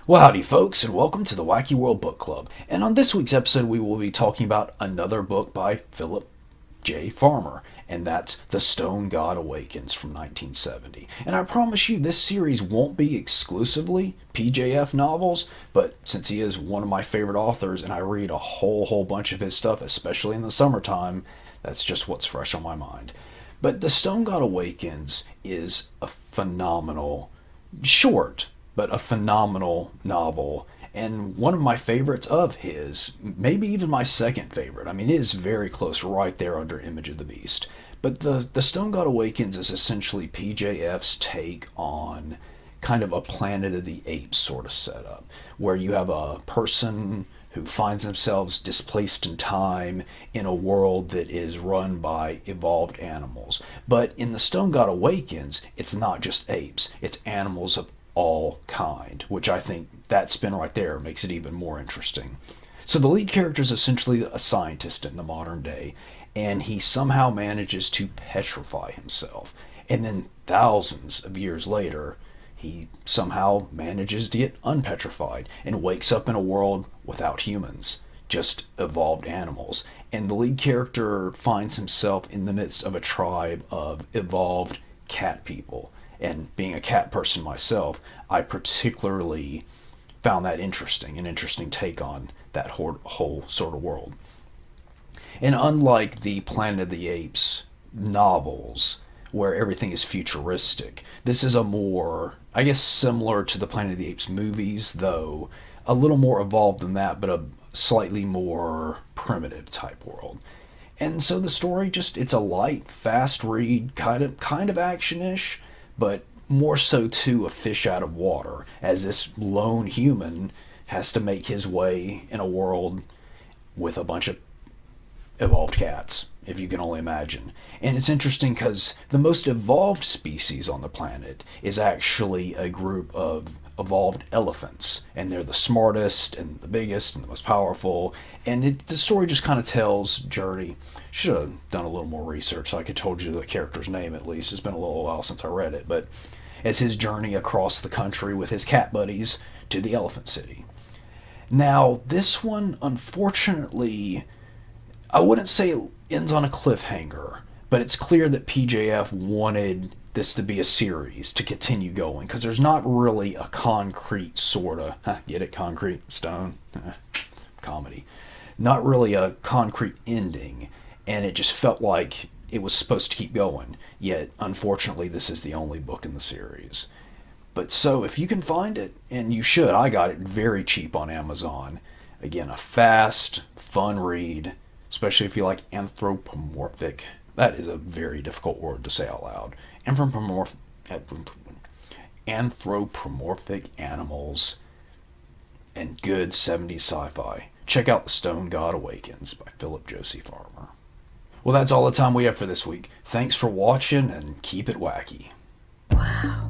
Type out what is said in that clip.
Well, howdy, folks, and welcome to the Wacky World Book Club. And on this week's episode, we will be talking about another book by Philip J. Farmer, and that's The Stone God Awakens from 1970. And I promise you, this series won't be exclusively PJF novels, but since he is one of my favorite authors, and I read a whole bunch of his stuff, especially in the summertime, that's just what's fresh on my mind. But The Stone God Awakens is a phenomenal, short, but a phenomenal novel, and one of my favorites of his, maybe even my second favorite. I mean, it is very close, right there under Image of the Beast. But the Stone God Awakens is essentially PJF's take on kind of a Planet of the Apes sort of setup, where you have a person who finds themselves displaced in time in a world that is run by evolved animals. But in The Stone God Awakens, it's not just apes, it's animals of all kind, which I think that spin right there makes it even more interesting. So the lead character is essentially a scientist in the modern day, and he somehow manages to petrify himself. And then thousands of years later, he somehow manages to get unpetrified and wakes up in a world without humans, just evolved animals. And the lead character finds himself in the midst of a tribe of evolved cat people. And being a cat person myself, I particularly found that interesting, an interesting take on that whole sort of world. And unlike the Planet of the Apes novels, where everything is futuristic, this is a more, I guess, similar to the Planet of the Apes movies, though a little more evolved than that, but a slightly more primitive type world. And so the story it's a light, fast read, kind of action-ish, but more so too a fish out of water, as this lone human has to make his way in a world with a bunch of evolved cats, if you can only imagine. And it's interesting because the most evolved species on the planet is actually a group of evolved elephants, and they're the smartest and the biggest and the most powerful. And the story just kind of tells journey. Should have done a little more research so I could told you the character's name at least. It's been a little while since I read it, but it's his journey across the country with his cat buddies to the Elephant City. Now, this one, unfortunately, I wouldn't say it ends on a cliffhanger, but it's clear that PJF wanted this to be a series to continue going, because there's not really a concrete sort of, get it, concrete, stone, comedy, not really a concrete ending, and it just felt like it was supposed to keep going, yet unfortunately this is the only book in the series. But so if you can find it, and you should, I got it very cheap on Amazon. Again, a fast, fun read, especially if you like anthropomorphic. That is a very difficult word to say out loud. Anthropomorphic animals and good 70s sci-fi. Check out The Stone God Awakens by Philip J. Farmer. Well, that's all the time we have for this week. Thanks for watching, and keep it wacky. Wow.